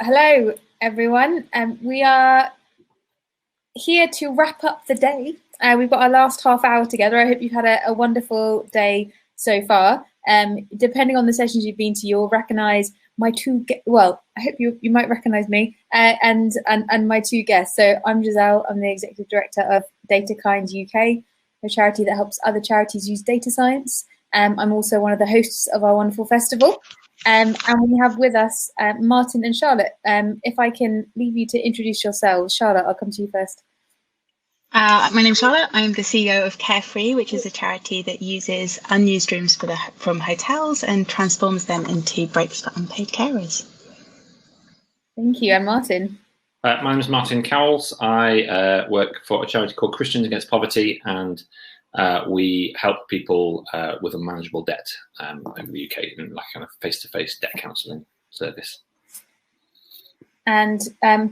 Hello, everyone. We are here to wrap up the day. We've got our last half hour together. I hope you've had a wonderful day so far. Depending on the sessions you've been to, you'll recognise my two. Well, I hope you might recognise me and my two guests. So I'm Giselle. I'm the executive director of Data4Kind UK, a charity that helps other charities use data science. I'm also one of the hosts of our wonderful festival. And we have with us Martin and Charlotte. If I can leave you to introduce yourselves. Charlotte, I'll come to you first. My name's Charlotte. I'm the CEO of Carefree, which is a charity that uses unused rooms from hotels and transforms them into breaks for unpaid carers. Thank you. And Martin? My name is Martin Cowles. I work for a charity called Christians Against Poverty, and we help people with unmanageable debt over the UK in like kind of face-to-face debt counselling service. And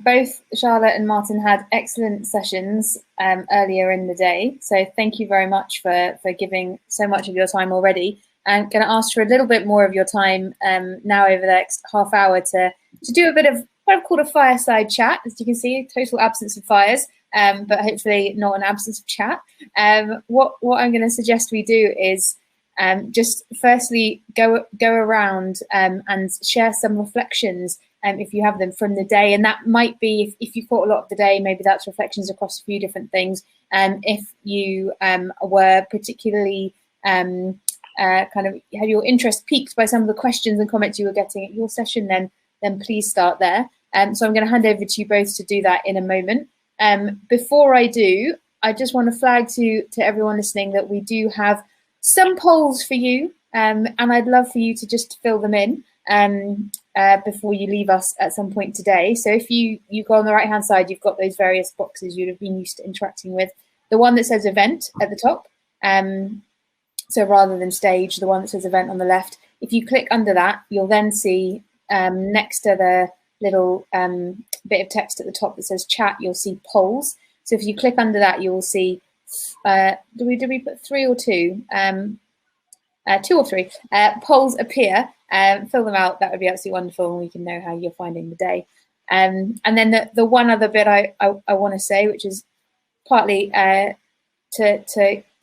both Charlotte and Martin had excellent sessions earlier in the day. So thank you very much for giving so much of your time already. I'm going to ask for a little bit more of your time now over the next half hour to do a bit of what I've called a fireside chat. As you can see, total absence of fires. But hopefully not an absence of chat. What I'm going to suggest we do is just firstly go around and share some reflections if you have them from the day, and that might be if you caught a lot of the day, maybe that's reflections across a few different things. If you were particularly kind of had your interest piqued by some of the questions and comments you were getting at your session, then please start there. So I'm going to hand over to you both to do that in a moment. Before I do, I just want to flag to everyone listening that we do have some polls for you, and I'd love for you to just fill them in before you leave us at some point today. So if you go on the right-hand side, you've got those various boxes you'd have been used to interacting with. The one that says event at the top, so rather than stage, the one that says event on the left. If you click under that, you'll then see next to the little bit of text at the top that says chat, you'll see polls. So if you click under that, you will see, did we put 3 or 2? 2 or 3 polls appear. Fill them out. That would be absolutely wonderful, and we can know how you're finding the day. And then the one other bit I want to say, which is partly to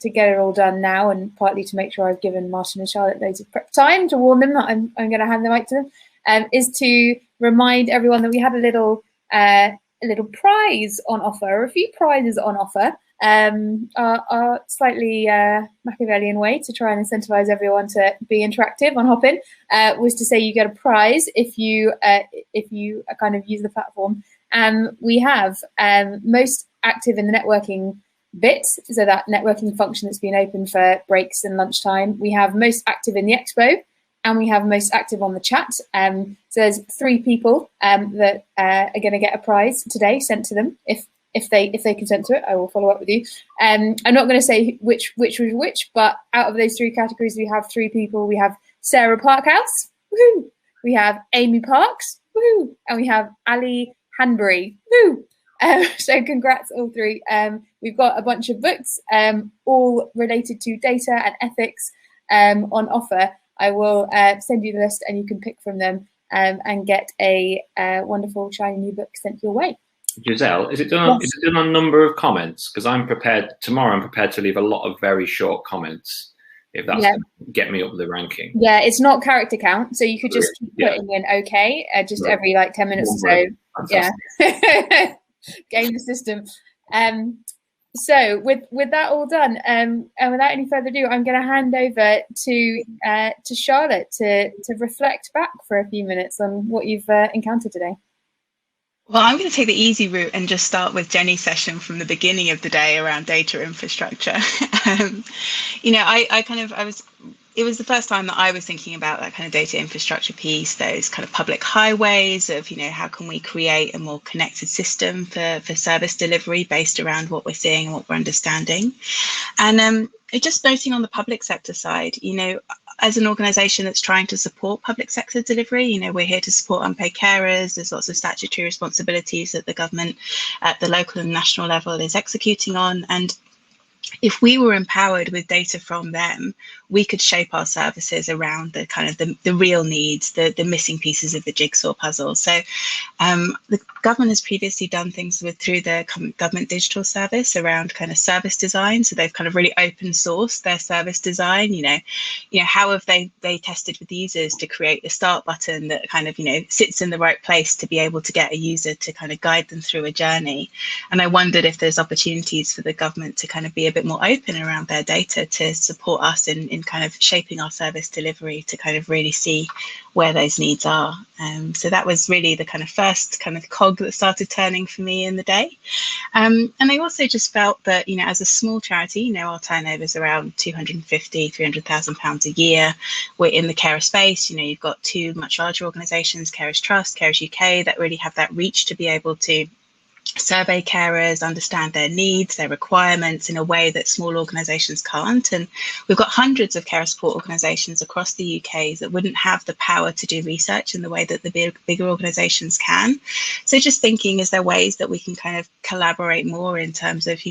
get it all done now, and partly to make sure I've given Martin and Charlotte loads of prep time to warn them that I'm going to hand the mic to them, is to remind everyone that we had a little prize on offer, or a few prizes on offer. Our slightly Machiavellian way to try and incentivize everyone to be interactive on Hopin was to say you get a prize if you kind of use the platform. We have most active in the networking bit, so that networking function that's been open for breaks and lunchtime. We have most active in the expo, and we have most active on the chat. So there's 3 people that are going to get a prize today sent to them. If they consent to it, I will follow up with you. I'm not going to say which was which, but out of those 3 categories, we have 3 people. We have Sarah Parkhouse, woohoo! We have Amy Parks, woohoo! And we have Ali Hanbury, woohoo! So congrats all 3. We've got a bunch of books, all related to data and ethics on offer. I will send you the list, and you can pick from them and get a wonderful shiny new book sent your way. Giselle, is it done? Yes. Is it done on number of comments? Because I'm prepared to leave a lot of very short comments if that's going to get me up the ranking. Yeah, it's not character count, so you could just keep putting in okay, just every like 10 minutes or so. Fantastic. Yeah, game the system. So with that all done, and without any further ado, I'm going to hand over to Charlotte to reflect back for a few minutes on what you've encountered today. Well, I'm going to take the easy route and just start with Jenny's session from the beginning of the day around data infrastructure. It was the first time that I was thinking about that kind of data infrastructure piece, those kind of public highways of, how can we create a more connected system for service delivery based around what we're seeing and what we're understanding. And just noting on the public sector side, as an organisation that's trying to support public sector delivery, we're here to support unpaid carers. There's lots of statutory responsibilities that the government at the local and national level is executing on. And if we were empowered with data from them, we could shape our services around the kind of the real needs, the missing pieces of the jigsaw puzzle. So the government has previously done things through the government digital service around kind of service design. So they've kind of really open sourced their service design. How have they tested with users to create the start button that kind of sits in the right place to be able to get a user to kind of guide them through a journey. And I wondered if there's opportunities for the government to kind of be a bit more open around their data to support us in kind of shaping our service delivery to kind of really see where those needs are. So that was really the kind of first kind of cog that started turning for me in the day. And I also just felt that, as a small charity, our turnover is around £250,000-300,000 a year. We're in the carer space. You've got two much larger organisations, Carers Trust, Carers UK, that really have that reach to be able to survey carers, understand their needs, their requirements in a way that small organisations can't. And we've got hundreds of carer support organisations across the UK that wouldn't have the power to do research in the way that the bigger organisations can. So just thinking, is there ways that we can kind of collaborate more in terms of,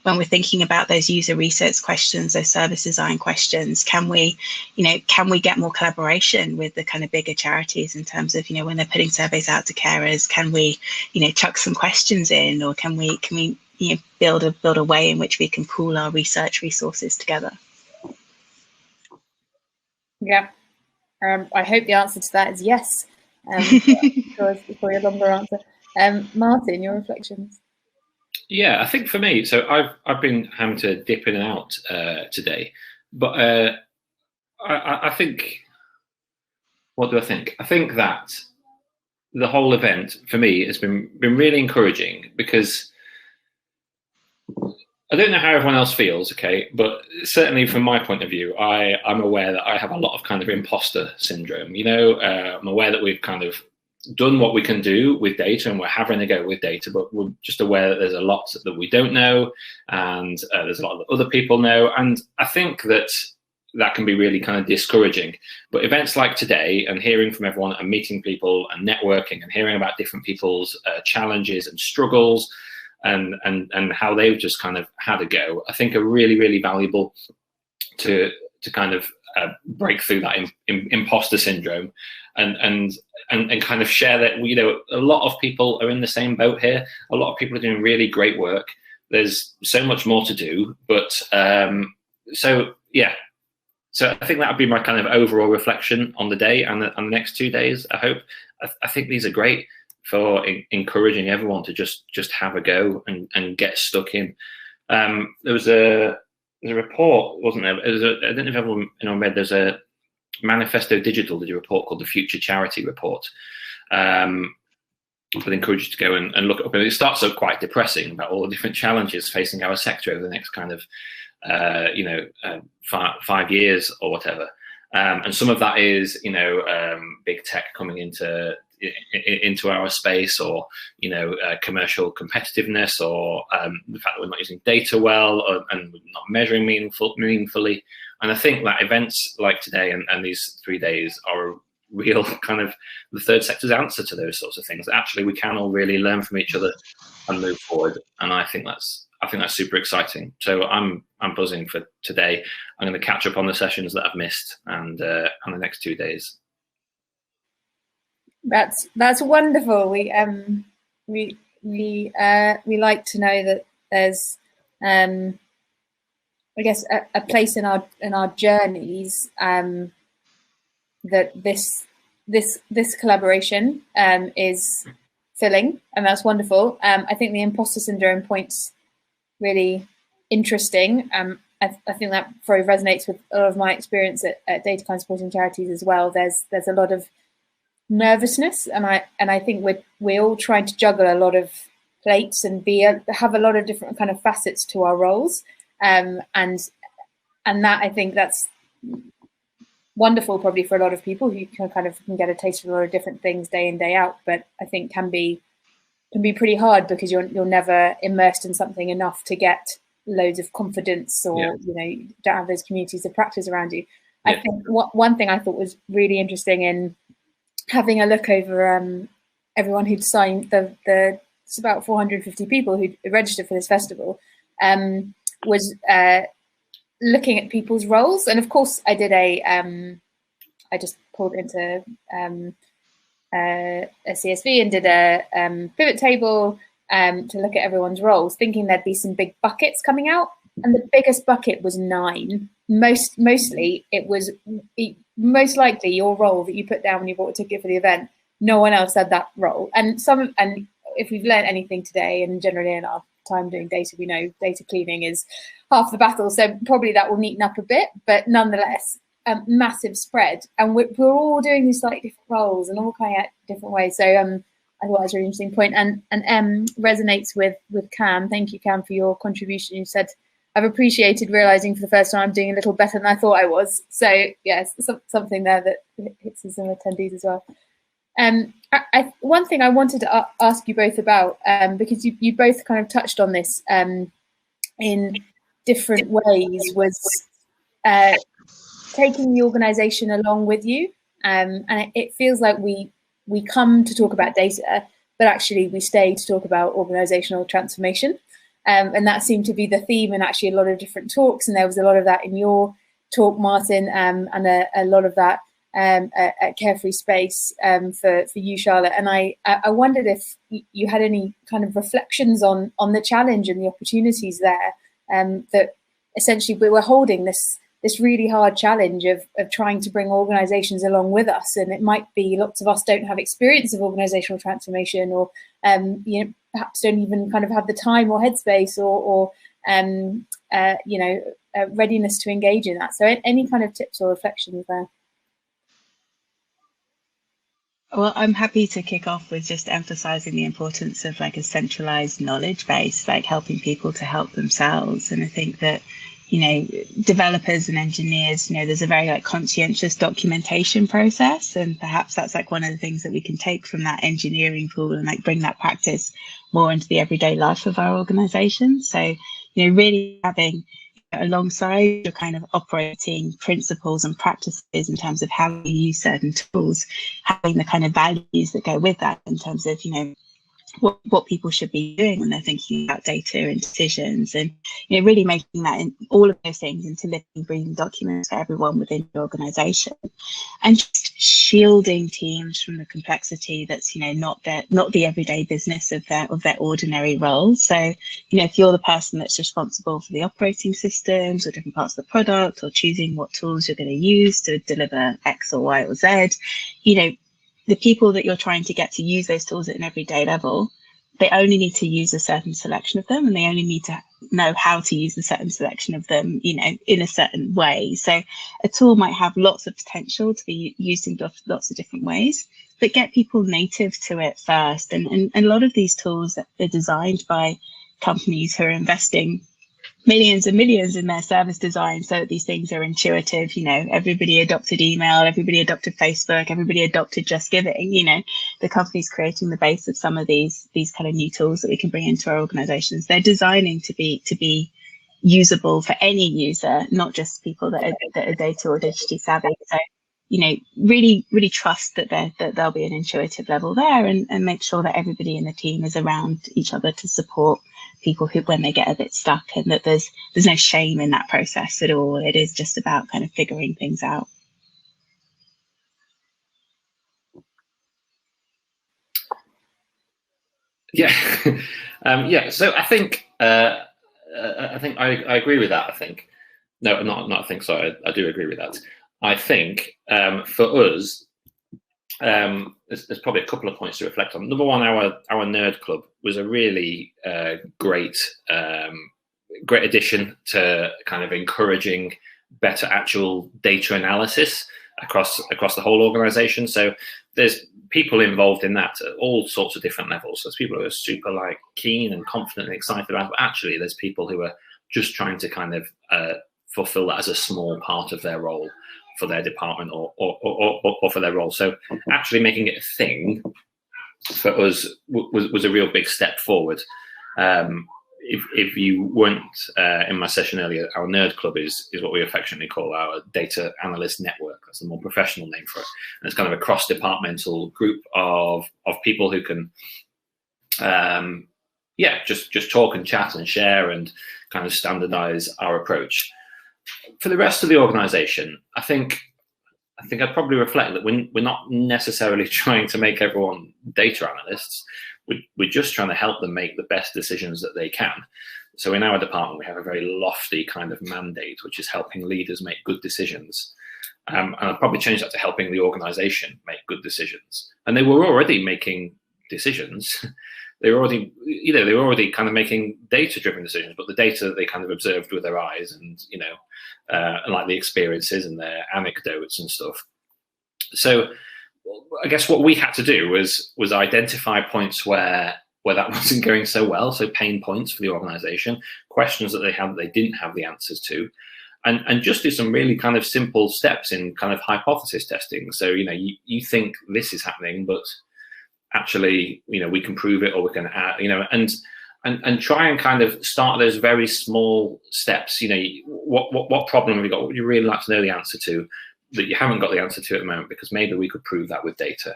when we're thinking about those user research questions, those service design questions, can we get more collaboration with the kind of bigger charities in terms of, when they're putting surveys out to carers, can we, chuck some questions in, or can we build a way in which we can pool our research resources together? Yeah, I hope the answer to that is yes. For your longer answer, Martin, your reflections. Yeah, I think for me, so I've been having to dip in and out today, but I think, what do I think? I think that the whole event for me has been really encouraging, because I don't know how everyone else feels, okay, but certainly from my point of view, I'm aware that I have a lot of kind of imposter syndrome. I'm aware that we've kind of done what we can do with data, and we're having a go with data, but we're just aware that there's a lot that we don't know, and there's a lot that other people know, and I think that can be really kind of discouraging. But events like today, and hearing from everyone and meeting people and networking and hearing about different people's challenges and struggles and how they've just kind of had a go, I think are really, really valuable to kind of break through that imposter syndrome and kind of share that, a lot of people are in the same boat here. A lot of people are doing really great work. There's so much more to do, but So I think that would be my kind of overall reflection on the day and the next 2 days. I hope. I think these are great for encouraging everyone to just have a go and get stuck in. There was a report, wasn't there? I don't know if everyone read. There's a Manifesto Digital did a report called the Future Charity Report. I'd encourage you to go and look it up. And it starts out quite depressing about all the different challenges facing our sector over the next kind of 5 years or whatever, and some of that is big tech coming into our space, or commercial competitiveness, or the fact that we're not using data well, and not measuring meaningfully. And I think that events like today and these 3 days are a real kind of the third sector's answer to those sorts of things. Actually, we can all really learn from each other and move forward, and I think that's super exciting. So I'm buzzing for today. I'm going to catch up on the sessions that I've missed, and on the next 2 days. That's wonderful. We like to know that there's I guess a place in our journeys that this collaboration is filling, and that's wonderful. I think the imposter syndrome point's really interesting. I think that probably resonates with a lot of my experience at Data Kind Supporting Charities as well. There's a lot of nervousness, and I think we're all trying to juggle a lot of plates and have a lot of different kind of facets to our roles, and that, I think that's wonderful probably for a lot of people who can get a taste of a lot of different things day in, day out, but I think can be pretty hard because you're never immersed in something enough to get loads of confidence, or you don't have those communities of practice around you. I think one thing I thought was really interesting in having a look over everyone who'd signed it's about 450 people who registered for this festival, was looking at people's roles. And of course, I did I just pulled into a CSV and did a pivot table to look at everyone's roles, thinking there'd be some big buckets coming out. And the biggest bucket was 9. Mostly, it was most likely your role that you put down when you bought a ticket for the event. No one else had that role. And if we've learned anything today, and generally in our time doing data, we know data cleaning is half the battle. So probably that will neaten up a bit, but nonetheless, massive spread. And we're all doing these slightly different roles and all coming out different ways. So I thought that was a really interesting point, and resonates with Cam. Thank you, Cam, for your contribution. You said, I've appreciated realizing for the first time I'm doing a little better than I thought I was. So yes, something there that hits some attendees as well. One thing I wanted to ask you both about, because you both kind of touched on this in different ways, was taking the organization along with you. And it feels like we come to talk about data, but actually we stay to talk about organizational transformation. And that seemed to be the theme in actually a lot of different talks. And there was a lot of that in your talk, Martin, and a lot of that at Carefree Space for you, Charlotte. And I wondered if you had any kind of reflections on the challenge and the opportunities there, that essentially we were holding this really hard challenge of trying to bring organizations along with us. And it might be lots of us don't have experience of organizational transformation, or perhaps don't even kind of have the time or headspace or readiness to engage in that. So any kind of tips or reflections there? Well, I'm happy to kick off with just emphasizing the importance of like a centralized knowledge base, like helping people to help themselves. And I think that, developers and engineers, there's a very like conscientious documentation process, and perhaps that's like one of the things that we can take from that engineering pool and like bring that practice more into the everyday life of our organization. So, really having alongside your kind of operating principles and practices in terms of how you use certain tools, having the kind of values that go with that in terms of, what people should be doing when they're thinking about data and decisions, and really making that in all of those things into living, breathing documents for everyone within your organization, and just shielding teams from the complexity that's not the everyday business of their ordinary roles. So if you're the person that's responsible for the operating systems or different parts of the product, or choosing what tools you're going to use to deliver X or Y or Z, the people that you're trying to get to use those tools at an everyday level, they only need to use a certain selection of them, and they only need to know how to use a certain selection of them, in a certain way. So a tool might have lots of potential to be used in lots of different ways, but get people native to it first. And a lot of these tools that are designed by companies who are investing millions and millions in their service design so that these things are intuitive. Everybody adopted email, everybody adopted Facebook, everybody adopted Just Giving. The company's creating the base of some of these kind of new tools that we can bring into our organizations. They're designing to be usable for any user, not just people that are data or digitally savvy. So really trust that there'll be an intuitive level there, and make sure that everybody in the team is around each other to support people who, when they get a bit stuck, and that there's no shame in that process at all. It is just about kind of figuring things out. Yeah, So I think I agree with that. I do agree with that. I think for us, there's probably a couple of points to reflect on. Number one, our nerd club was a really great addition to kind of encouraging better actual data analysis across the whole organization. So there's people involved in that at all sorts of different levels. There's people who are super keen and confident and excited about it, but actually there's people who are just trying to kind of fulfill that as a small part of their role for their department or for their role. So actually making it a thing for us was a real big step forward. If you weren't in my session earlier, our nerd club is what we affectionately call our data analyst network. That's a more professional name for it. And it's kind of a cross-departmental group of people who can just talk and chat and share and kind of standardize our approach. for the rest of the organisation, I think I'd probably reflect that we're not necessarily trying to make everyone data analysts. We're just trying to help them make the best decisions that they can. So in our department, we have a very lofty kind of mandate, which is helping leaders make good decisions. And I'd probably change that to helping the organisation make good decisions. And they were already making decisions. They were already kind of making data-driven decisions, but the data that they kind of observed with their eyes and, and like the experiences and their anecdotes and stuff. So I guess what we had to do was identify points where that wasn't going so well, so pain points for the organisation, questions that they had that they didn't have the answers to, and just do some really kind of simple steps in kind of hypothesis testing. So, you think this is happening, but actually, we can prove it, or we can add, and try and kind of start those very small steps. What problem have you got? What would you really like to know the answer to that you haven't got the answer to at the moment? Because maybe we could prove that with data,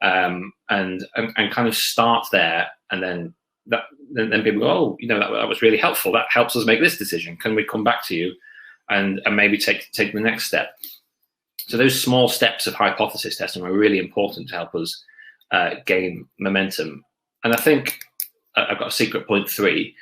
and kind of start there, and then people go, oh, that was really helpful. That helps us make this decision. Can we come back to you and maybe take the next step? So those small steps of hypothesis testing are really important to help us gain momentum. And I think I've got a secret point 3,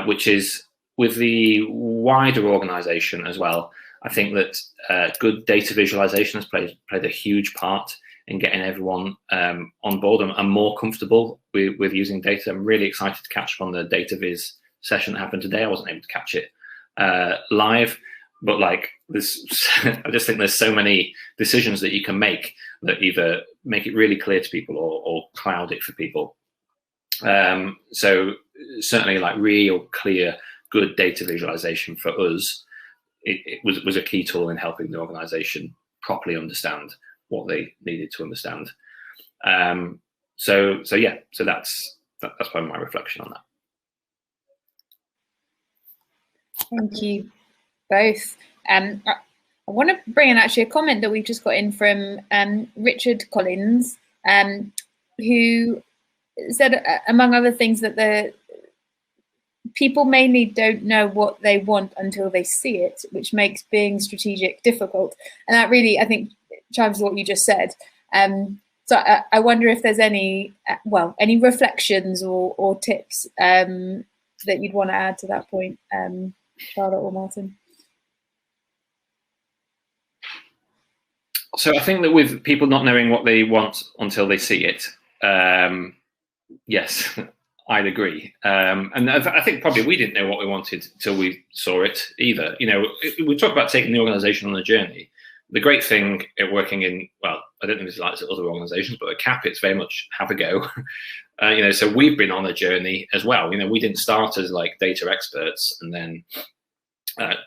which is with the wider organization as well. I think that good data visualization has played a huge part in getting everyone on board and more comfortable with using data. I'm really excited to catch up on the data viz session that happened today. I wasn't able to catch it live, but I just think there's so many decisions that you can make that either make it really clear to people or cloud it for people. So certainly real clear, good data visualization for us, it was a key tool in helping the organization properly understand what they needed to understand. So that's probably my reflection on that. Thank you both. I want to bring in actually a comment that we've just got in from Richard Collins, who said, among other things, that the people mainly don't know what they want until they see it, which makes being strategic difficult. And that really, I think, chimes with what you just said. So I wonder if there's any reflections or tips that you'd want to add to that point, Charlotte or Martin. So I think that with people not knowing what they want until they see it, yes, I'd agree. And I think probably we didn't know what we wanted till we saw it either. We talk about taking the organisation on a journey. The great thing at working in, well, I don't think it's like other organisations, but at CAP, it's very much have a go. So we've been on a journey as well. We didn't start as data experts and then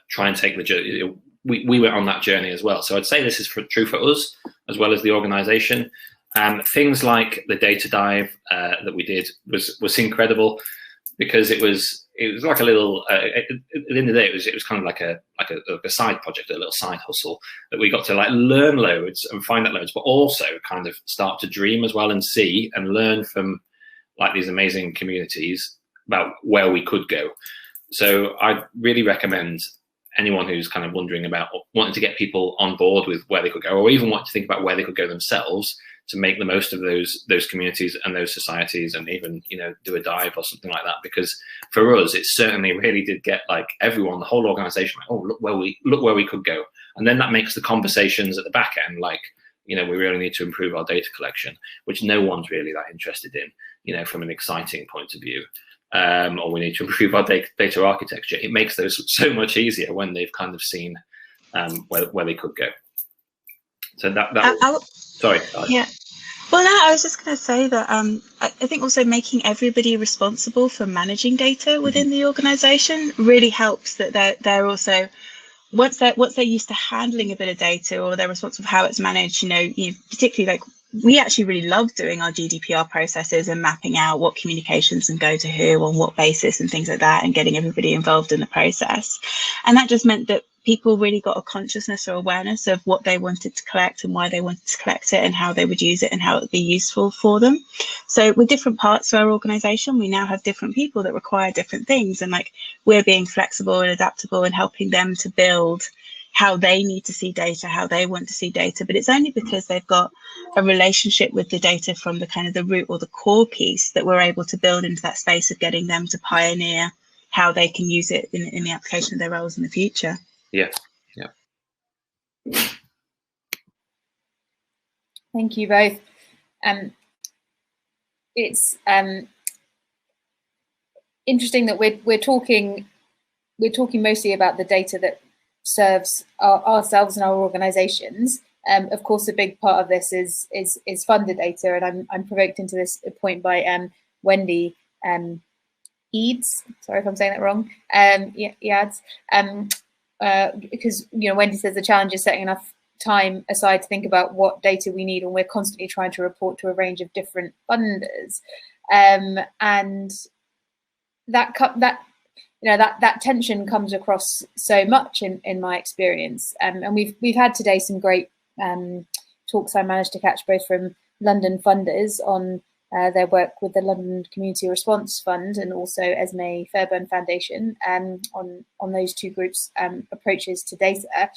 try and take the journey. We went on that journey as well. So I'd say this is true for us as well as the organisation. Things like the data dive that we did was incredible, because it was like a little. At the end of the day, it was kind of like a side project, a little side hustle that we got to learn loads and find out loads, but also kind of start to dream as well and see and learn from these amazing communities about where we could go. So I really recommend anyone who's kind of wondering about wanting to get people on board with where they could go, or even want to think about where they could go themselves, to make the most of those communities and those societies, and even do a dive or something like that. Because for us, it certainly really did get everyone, the whole organization, oh, look where we could go. And then that makes the conversations at the back end we really need to improve our data collection, which no one's really that interested in, from an exciting point of view. Or we need to improve our data architecture. It makes those so much easier when they've kind of seen where they could go. So sorry. Yeah. Well, no, I was just going to say that I think also making everybody responsible for managing data within the organisation really helps. That they're also once they're used to handling a bit of data, or they're responsible for how it's managed. Particularly we actually really love doing our GDPR processes and mapping out what communications can go to who on what basis and things like that, and getting everybody involved in the process. And that just meant that people really got a consciousness or awareness of what they wanted to collect and why they wanted to collect it and how they would use it and how it would be useful for them. So with different parts of our organization, we now have different people that require different things, and like we're being flexible and adaptable and helping them to build how they need to see data, how they want to see data. But it's only because they've got a relationship with the data from the kind of the root or the core piece that we're able to build into that space of getting them to pioneer how they can use it in the application of their roles in the future. Yeah. Thank you both. It's interesting that we're talking mostly about the data that serves ourselves and our organisations. Of course, a big part of this is funder data, and I'm provoked into this point by Wendy Eads. Sorry if I'm saying that wrong. Eads, because Wendy says the challenge is setting enough time aside to think about what data we need, and we're constantly trying to report to a range of different funders, and that tension comes across so much in my experience, and we've had today some great talks I managed to catch both from London funders on their work with the London Community Response Fund and also Esme Fairburn Foundation on those two groups' approaches to data.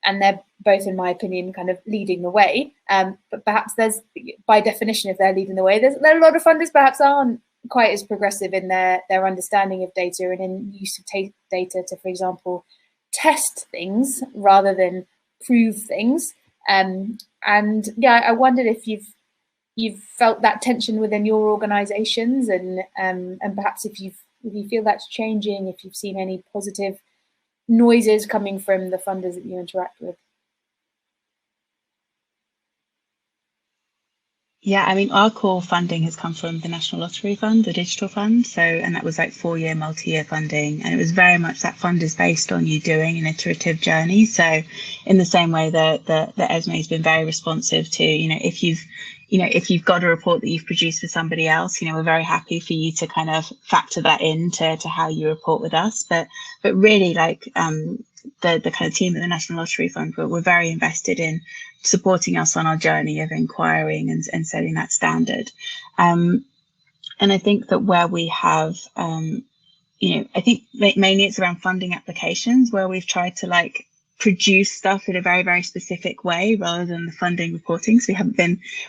And they're both, in my opinion, kind of leading the way. But perhaps there's, by definition, if they're leading the way, there are a lot of funders perhaps aren't quite as progressive in their understanding of data and in use of data to, for example, test things rather than prove things. And yeah, I wondered if you've felt that tension within your organisations, and perhaps if you feel that's changing, if you've seen any positive noises coming from the funders that you interact with. Yeah, I mean, our core funding has come from the National Lottery Fund, the digital fund. So, and that was like 4-year, multi-year funding. And it was very much that fund is based on you doing an iterative journey. So in the same way that Esme has been very responsive to, if you've got a report that you've produced for somebody else, we're very happy for you to kind of factor that into how you report with us. But really, like the kind of team at the National Lottery Fund, we're very invested in supporting us on our journey of inquiring and setting that standard. And I think that where we have, I think mainly it's around funding applications where we've tried to like produce stuff in a very, very specific way rather than the funding reporting. So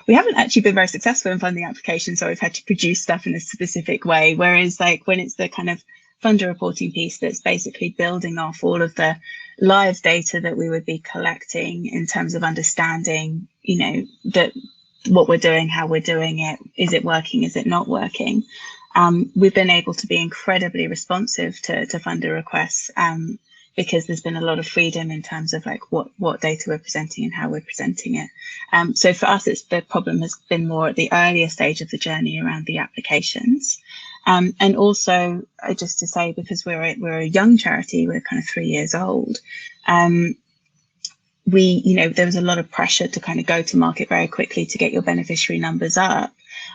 we haven't actually been very successful in funding applications, so we've had to produce stuff in a specific way. Whereas like when it's the kind of funder reporting piece that's basically building off all of the live data that we would be collecting in terms of understanding, that what we're doing, how we're doing it, is it working, is it not working? We've been able to be incredibly responsive to funder requests because there's been a lot of freedom in terms of like what data we're presenting and how we're presenting it. So for us, the problem has been more at the earlier stage of the journey around the applications. And also, just to say, because we're a young charity, we're kind of 3 years old. There was a lot of pressure to kind of go to market very quickly to get your beneficiary numbers up.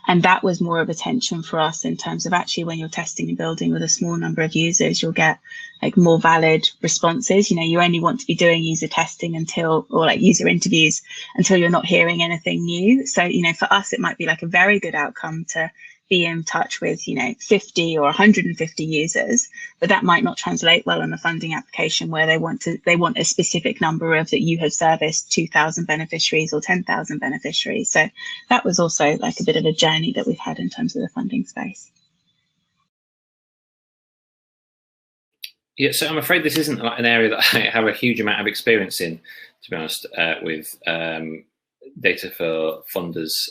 And that was more of a tension for us in terms of actually when you're testing and building with a small number of users, you'll get like more valid responses. You only want to be doing user testing or like user interviews until you're not hearing anything new. So, for us, it might be like a very good outcome to be in touch with 50 or 150 users, but that might not translate well on a funding application where they want a specific number of that you have serviced 2,000 beneficiaries or 10,000 beneficiaries. So that was also like a bit of a journey that we've had in terms of the funding space. Yeah, so I'm afraid this isn't like an area that I have a huge amount of experience in, to be honest, with data for funders,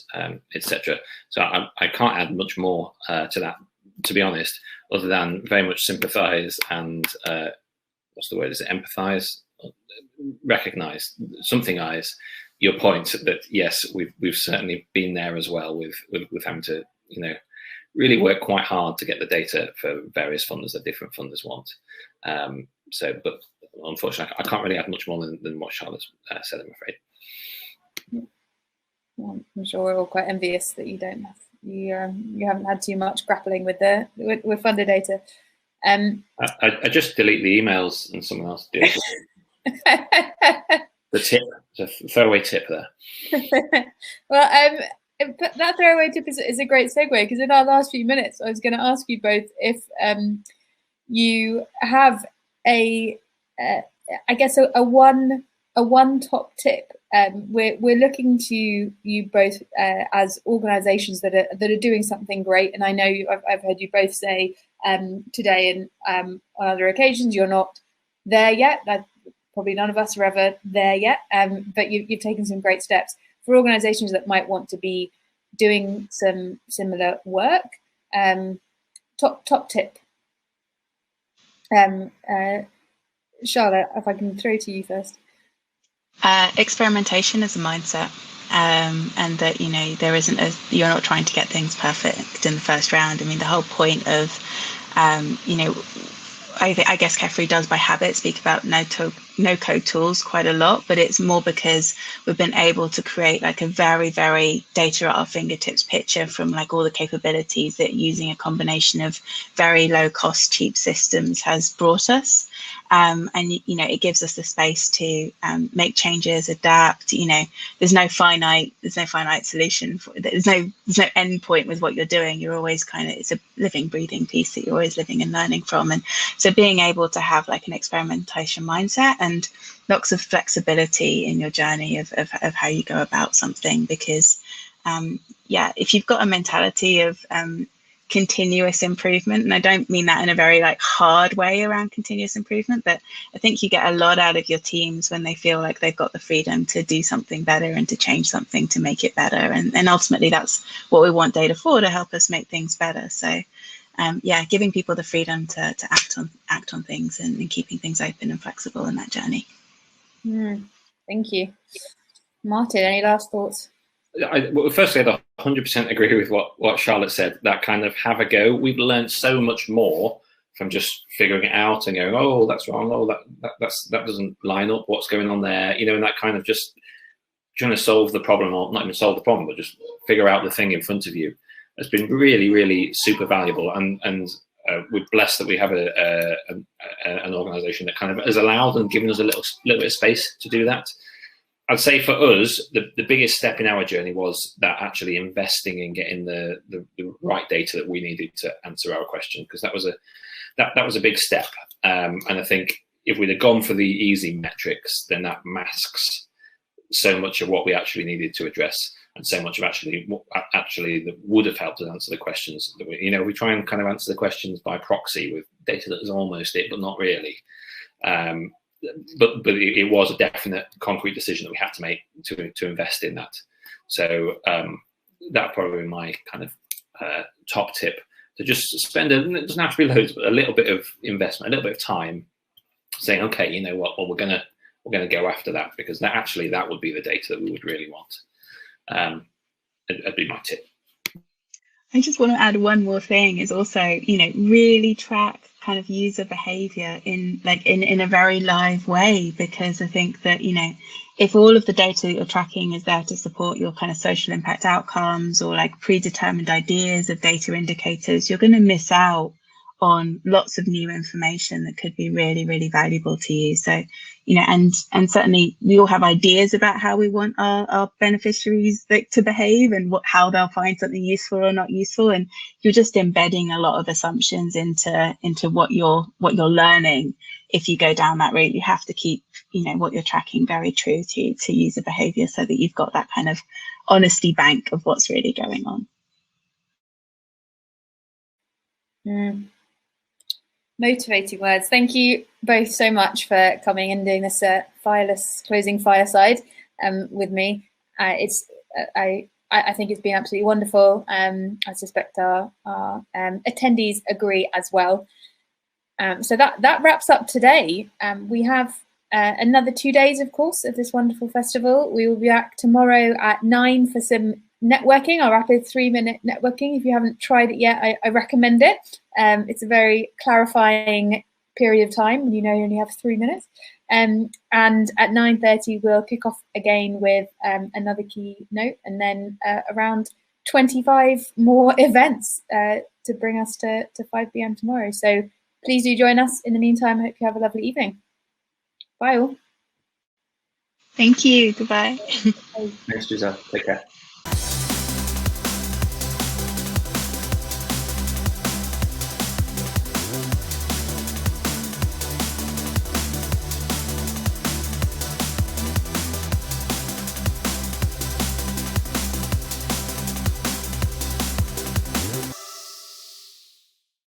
etc. So I can't add much more to that, to be honest, other than very much sympathise and what's the word? Is it empathise? Recognise, something-eyes your point that yes, we've certainly been there as well with having to really work quite hard to get the data for various funders that different funders want. But unfortunately, I can't really add much more than what Charlotte said, I'm afraid. Well, I'm sure we're all quite envious that you haven't had too much grappling with funder data. I just delete the emails and someone else did. The tip, the throwaway tip there. Well, that throwaway tip is a great segue, because in our last few minutes, I was going to ask you both if you have I guess a one top tip. We're looking to you both as organisations that are doing something great, and I know I've heard you both say today and on other occasions you're not there yet. Probably none of us are ever there yet, but you've taken some great steps. For organisations that might want to be doing some similar work, top tip. Charlotte, if I can throw to you first. Experimentation is a mindset, and that, you know, you're not trying to get things perfect in the first round. I mean, the whole point of, you know, I guess Kefri does by habit speak about no code tools quite a lot, but it's more because we've been able to create like a very, very data at our fingertips picture from like all the capabilities that using a combination of very low cost, cheap systems has brought us. And, you know, it gives us the space to make changes, adapt. You know, there's no finite solution. There's no end point with what you're doing. You're always it's a living, breathing piece that you're always living and learning from. And so being able to have like an experimentation mindset and lots of flexibility in your journey of how you go about something, because yeah, if you've got a mentality of continuous improvement, and I don't mean that in a very like hard way around continuous improvement, but I think you get a lot out of your teams when they feel like they've got the freedom to do something better and to change something to make it better, and ultimately that's what we want Data4 to help us make things better. So yeah, giving people the freedom to act on things and keeping things open and flexible in that journey. Thank you. Martin, any last thoughts? Well, firstly, I 100% agree with what Charlotte said. That kind of have a go. We've learned so much more from just figuring it out and going, oh, that's wrong. Oh, that doesn't line up. What's going on there? You know, and that kind of just trying to solve the problem, or not even solve the problem, but just figure out the thing in front of you has been really, really super valuable. And we're blessed that we have an organisation that kind of has allowed and given us a little bit of space to do that. I'd say for us, the biggest step in our journey was that actually investing in getting the right data that we needed to answer our question, because that was a big step. And I think if we'd have gone for the easy metrics, then that masks so much of what we actually needed to address, and so much of actually that would have helped us answer the questions that we try and kind of answer the questions by proxy with data that is almost it, but not really. But it was a definite concrete decision that we had to make to invest in that. So that probably my kind of top tip, to just spend it doesn't have to be loads, but a little bit of investment, a little bit of time, saying, okay, you know what, well, we're gonna go after that, because that would be the data that we would really want. It'd be my tip. I just want to add one more thing, is also, you know, really track kind of user behavior in a very live way, because I think that, you know, if all of the data that you're tracking is there to support your kind of social impact outcomes or like predetermined ideas of data indicators, you're going to miss out on lots of new information that could be really, really valuable to you. So, you know, and certainly we all have ideas about how we want our beneficiaries to behave and how they'll find something useful or not useful. And you're just embedding a lot of assumptions into what you're learning. If you go down that route, you have to keep, you know, what you're tracking very true to user behavior, so that you've got that kind of honesty bank of what's really going on. Motivating words. Thank you both so much for coming and doing this fireless closing fireside with me. I think it's been absolutely wonderful. I suspect our attendees agree as well. So that wraps up today. We have another 2 days, of course, of this wonderful festival. We will be back tomorrow at 9 for some networking, our rapid 3-minute networking. If you haven't tried it yet, I recommend it. It's a very clarifying period of time when you know you only have 3 minutes. And at 9:30, we'll kick off again with another keynote, and then around 25 more events to bring us to 5 p.m. tomorrow. So please do join us. In the meantime, I hope you have a lovely evening. Bye all. Thank you. Goodbye. Thanks, Giselle. Take care.